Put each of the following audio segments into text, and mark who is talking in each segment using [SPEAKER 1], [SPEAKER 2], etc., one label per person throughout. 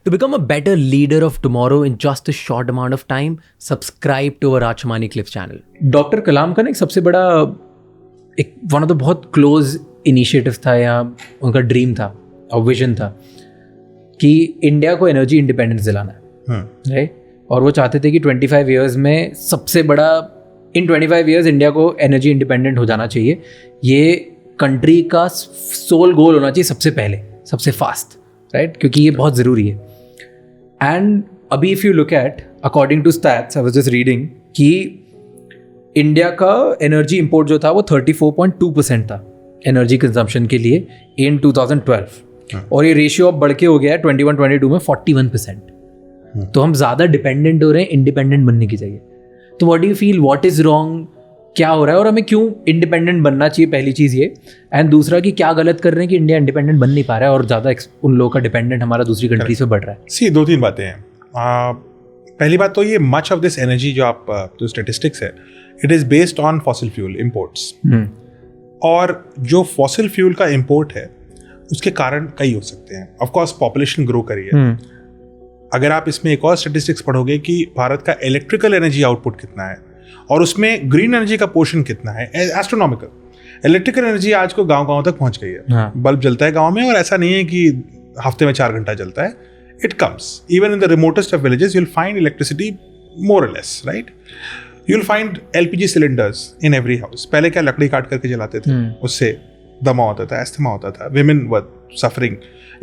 [SPEAKER 1] To become a better leader of tomorrow in just a short amount of time, subscribe to our Raj Shamani Clips channel. Doctor Kalam का ना एक सबसे बड़ा एक one of the बहुत close initiative था या उनका ड्रीम था और विजन था कि इंडिया को एनर्जी इंडिपेंडेंस दिलाना है, राइट? और वो चाहते थे कि 25 ईयर्स में सबसे बड़ा इन 25 ईयर्स इंडिया को एनर्जी इंडिपेंडेंट हो जाना चाहिए. ये कंट्री का सोल गोल होना चाहिए सबसे पहले, सबसे फास्ट, राइट? क्योंकि ये बहुत ज़रूरी है. एंड अभी if you look at according to stats I was just reading कि इंडिया का एनर्जी इंपोर्ट जो था वो 34.2% था एनर्जी कंजम्पशन के लिए इन 2012 और ये रेशियो अब बढ़ के हो गया है 21-22 में 41%. तो हम ज़्यादा डिपेंडेंट हो रहे हैं इंडिपेंडेंट बनने की जगह. तो what do you feel, what is wrong, क्या हो रहा है और हमें क्यों इंडिपेंडेंट बनना चाहिए, पहली चीज़ ये. एंड दूसरा कि क्या गलत कर रहे हैं कि इंडिया इंडिपेंडेंट बन नहीं पा रहा है और ज़्यादा उन लोगों का डिपेंडेंट हमारा दूसरी कंट्री से बढ़ रहा है.
[SPEAKER 2] सी 2-3 बातें हैं. पहली बात तो ये मच ऑफ दिस एनर्जी जो स्टेटिस्टिक्स है it is based on fossil fuel imports. और जो फॉसिल फ्यूल का इम्पोर्ट है उसके कारण कई हो सकते हैं. ऑफकोर्स पॉपुलेशन ग्रो करी है. अगर आप इसमें एक और स्टेटिस्टिक्स पढ़ोगे कि भारत का इलेक्ट्रिकल एनर्जी आउटपुट कितना है और उसमें ग्रीन एनर्जी का पोर्शन कितना है, एस्ट्रोनॉमिकल. इलेक्ट्रिकल एनर्जी आज को गांव-गांव तक पहुंच गई है. बल्ब जलता है गांव में और ऐसा नहीं है कि हफ्ते में 4 घंटा जलता है. It comes even in the remotest of villages you will find electricity more or less, right? You will find LPG cylinders in every house. पहले क्या लकड़ी काट करके जलाते थे, उससे दमा होता था, एस्थमा होता था, women were suffering.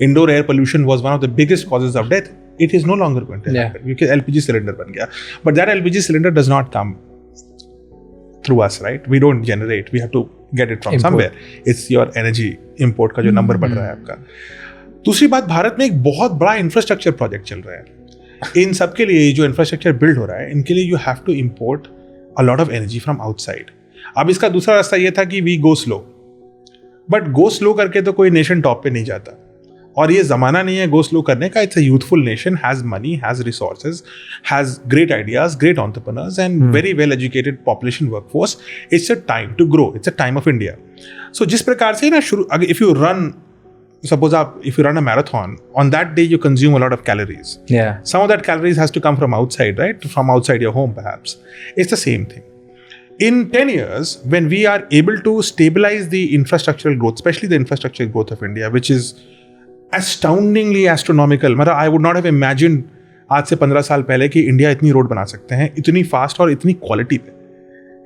[SPEAKER 2] Indoor air pollution was one of the biggest causes of death. It is no longer going to happen because LPG cylinder बन गया. But that LPG cylinder does not come through us, right? We don't generate. We have to get it from somewhere. It's your energy import का जो number बढ़ रहा है आपका. दूसरी बात, भारत में एक बहुत बड़ा इंफ्रास्ट्रक्चर प्रोजेक्ट चल रहा है. इन सब के लिए जो इंफ्रास्ट्रक्चर बिल्ड हो रहा है इनके लिए you have to import a lot of energy from outside. अब इसका दूसरा रास्ता ये था कि we go slow. But go slow करके तो कोई नेशन टॉप पे नहीं जाता. और ये ज़माना नहीं है गो स्लो करने का. It's a youthful nation, has money, has resources, has great ideas, great entrepreneurs and very well educated population workforce. It's a time to grow. It's a time of India. So जिस प्रकार से ना अगर if you run if you run a marathon, on that day you consume a lot of calories.
[SPEAKER 1] Yeah.
[SPEAKER 2] Some of that calories has to come from outside, right? From outside your home perhaps. It's the same thing. In 10 years, when we are able to stabilize the infrastructural growth, especially the infrastructure growth of India, which is astoundingly astronomical. मतलब I would not have imagined आज से 15 साल पहले कि India इतनी road बना सकते हैं इतनी फास्ट और इतनी क्वालिटी पे.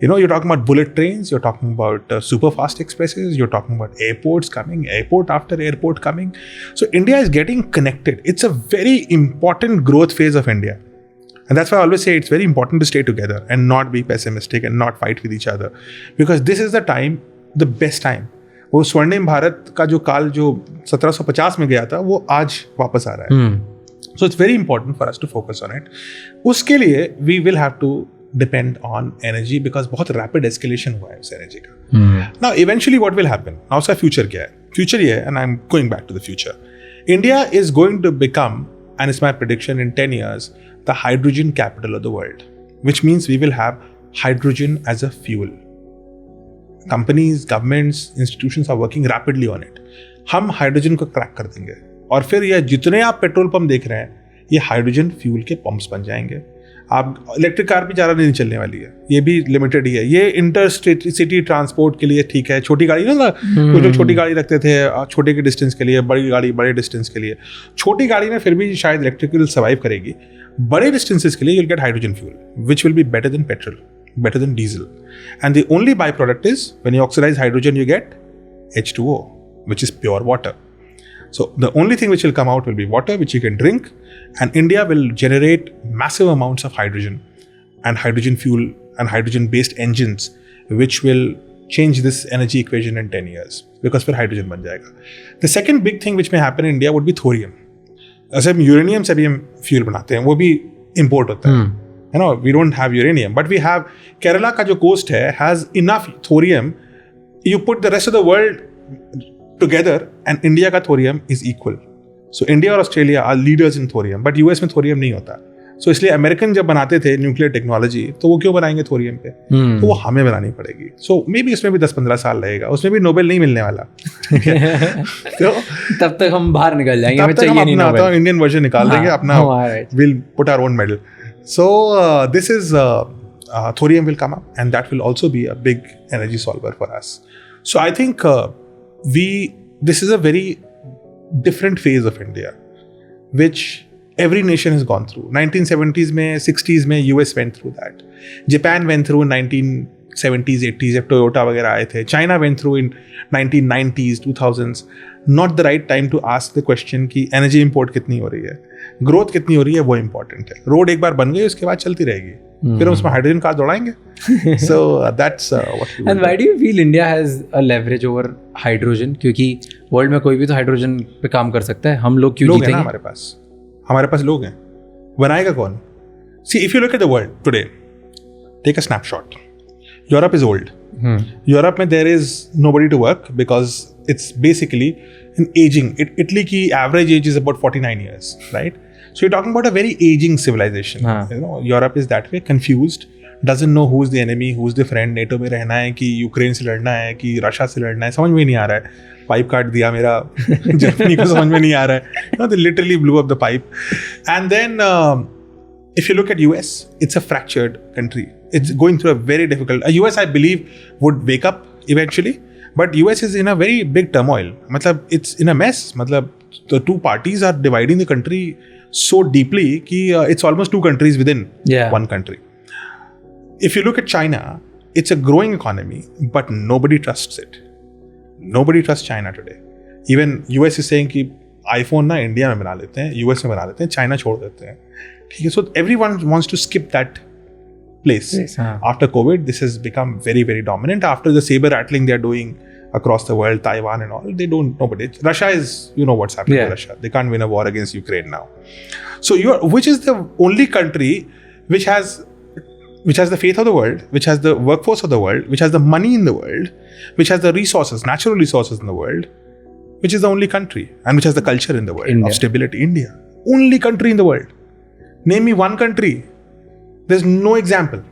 [SPEAKER 2] You know, you're talking about bullet trains, you're talking about super fast expresses, you're talking about airports coming, airport after airport coming. So India is getting connected. It's a very important growth phase of India. And that's why I always say it's very important to stay together and not be pessimistic and not fight with each other. Because this is the time, the best time. वो स्वर्णिम भारत का जो काल जो 1750 में गया था वो आज वापस आ रहा है. So it's very important for us to focus on it. उसके लिए we will have to depend on energy because बहुत rapid escalation हुआ है उस energy का. Now eventually what will happen? Now उसका future क्या है? Future ये है, and I'm going back to the future. India is going to become, and it's my prediction in 10 years, the hydrogen capital of the world, which means we will have hydrogen as a fuel. Companies, governments, institutions are working rapidly on it. हम hydrogen को crack कर देंगे और फिर ये जितने आप petrol pump देख रहे हैं ये हाइड्रोजन फ्यूल के पंप्स बन जाएंगे. आप इलेक्ट्रिक कार भी ज़्यादा नहीं चलने वाली है, ये भी लिमिटेड ही है. ये इंटर सिटी ट्रांसपोर्ट के लिए ठीक है. छोटी गाड़ी ना कुछ लोग छोटी गाड़ी रखते थे छोटे के डिस्टेंस के लिए, बड़ी गाड़ी बड़े डिस्टेंस के लिए. छोटी गाड़ी में फिर भी शायद इलेक्ट्रिकल सर्वाइव करेगी. बड़े डिस्टेंसेस के लिए you'll get hydrogen fuel, which will be better than petrol, better than diesel. And the only byproduct is when you oxidize hydrogen, you get H2O, which is pure water. So the only thing which will come out will be water, which you can drink, and India will generate massive amounts of hydrogen and hydrogen fuel and hydrogen-based engines, which will change this energy equation in 10 years because फिर hydrogen बन जाएगा. The second big thing which may happen in India would be thorium. ऐसे हम uranium से भी हम fuel बनाते हैं, वो भी इम्पोर्ट होता है. You know, we don't have uranium, but we have Kerala का जो coast है has enough thorium. You put the rest of the world together and India का thorium is equal. So India और Australia are leaders in thorium, but US में thorium नहीं होता. सो इसलिए American जब बनाते थे न्यूक्लियर टेक्नोलॉजी तो वो क्यों बनाएंगे थोरियम पे, तो वो हमें बनानी पड़ेगी. सो मे बी उसमें भी 10-15 साल लगेगा, उसमें भी नोबेल नहीं मिलने वाला. तो
[SPEAKER 1] तब तक हम बाहर निकल जाएंगे, हमें
[SPEAKER 2] तब तक हम
[SPEAKER 1] चाहिए नहीं
[SPEAKER 2] अपना
[SPEAKER 1] नोबेल.
[SPEAKER 2] इंडियन वर्जन निकाल देंगे अपना, will put our own medal. So this is thorium will come up and that will also be a big energy solver for us. So I think this is a very different phase of India which every nation has gone through. 1970s में 60s में US went through that. Japan went through in 1970s 80s जब Toyota वगैरह आए थे. China went through in 1990s 2000s. Not the right time to ask the question कि energy import कितनी हो रही है, growth कितनी हो रही है, वो important है. रोड एक बार बन गई उसके बाद चलती रहेगी, फिर हम उसमें हाइड्रोजन कार दौड़ाएंगे. So that's what we
[SPEAKER 1] And why do you feel India has a leverage over hydrogen? क्योंकि वर्ल्ड में कोई भी तो हाइड्रोजन पे काम कर सकता है. हम लोग क्यों
[SPEAKER 2] लोग हैं
[SPEAKER 1] जीतेंगे?
[SPEAKER 2] ना हमारे पास लोग हैं. बनाएगा कौन? See, if you look at the world today, take a snapshot. Europe is old. Europe में there is nobody to work because it's basically an aging. Italy की average age is about 49 years, right? So you're talking about a very aging civilization. You know, Europe is that way, confused, doesn't know who's the enemy, who's the friend. NATO में रहना है कि Ukraine से लड़ना है कि Russia से लड़ना है, समझ में नहीं आ रहा है. पाइप काट दिया मेरा जर्मनी को, समझ में नहीं आ रहा है. You know, they literally blew up the pipe. And then if you look at US, it's a fractured country. It's going through a very difficult. US, I believe, would wake up eventually, but US is in a very big turmoil. मतलब it's in a mess. मतलब the two parties are dividing the country so deeply कि it's almost two countries within one country. If you look at China, it's a growing economy, but nobody trusts it. Nobody trusts China today. Even US is saying कि iPhone ना India में बना लेते हैं, US में बना लेते हैं, China छोड़ देते हैं. ठीक है, so everyone wants to skip that place. After COVID, this has become very, very dominant. After the saber rattling they are doing across the world, Taiwan and all, nobody. Russia is, you know what's happening to Russia. They can't win a war against Ukraine now. So which is the only country which has the faith of the world, which has the workforce of the world, which has the money in the world, which has the resources, natural resources in the world, which is the only country, and which has the culture in the world of stability. India. Only country in the world. Name me one country. There's no example.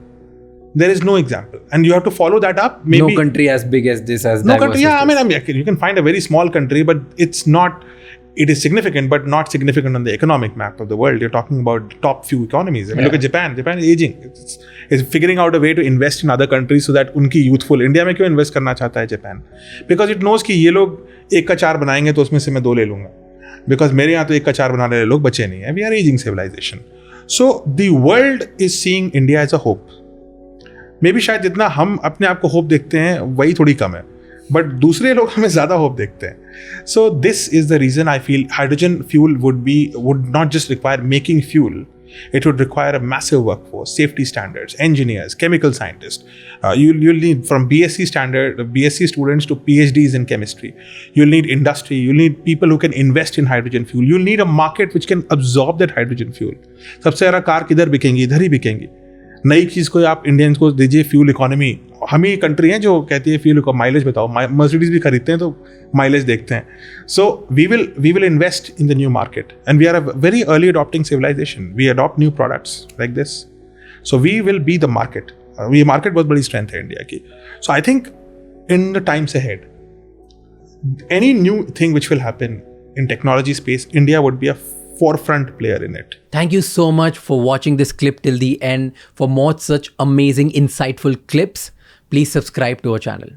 [SPEAKER 2] There is no example. And you have to follow that up. Maybe
[SPEAKER 1] no country as big as this, as
[SPEAKER 2] no country. Yeah, I mean, you can find a very small country, but it's not. It is significant, but not significant on the economic map of the world. You're talking about top few economies. I mean, look at Japan. Japan is aging. It's figuring out a way to invest in other countries so that उनकी youthful. India में क्यों invest करना चाहता है Japan? Because it knows कि ये लोग एक का चार बनाएंगे तो उसमें से मैं दो ले लूँगा. Because मेरे यहाँ तो एक का चार बनाने वाले लोग बचे नहीं हैं. We are aging civilization. So the world is seeing India as a hope. Maybe शायद जितना हम अपने आप को hope देखते हैं वही थोड़ी कम है. But दूसरे लोग हमें ज़्यादा hope देखते हैं. So this is the reason I feel hydrogen fuel would not just require making fuel. It would require a massive workforce, safety standards, engineers, chemical scientists. You'll need from BSc students to PhDs in chemistry. You'll need industry. You'll need people who can invest in hydrogen fuel. You'll need a market which can absorb that hydrogen fuel. सबसे ज़्यादा car किधर बिकेंगी? इधर ही बिकेंगी. नई चीज़ को आप Indians को दीजिए fuel economy. हम ही कंट्री हैं जो कहती है फ्यूल को माइलेज बताओ. मर्सिडीज भी खरीदते हैं तो माइलेज देखते हैं. So we will invest in the new market and we are a very early adopting civilization. We adopt new products like this. So we will be the market. ये market बहुत बड़ी strength है India की. So I think in the times ahead any new thing which will happen in technology space, India would be a forefront player in it.
[SPEAKER 1] Thank you so much for watching this clip till the end. For more such amazing, insightful clips, please subscribe to our channel.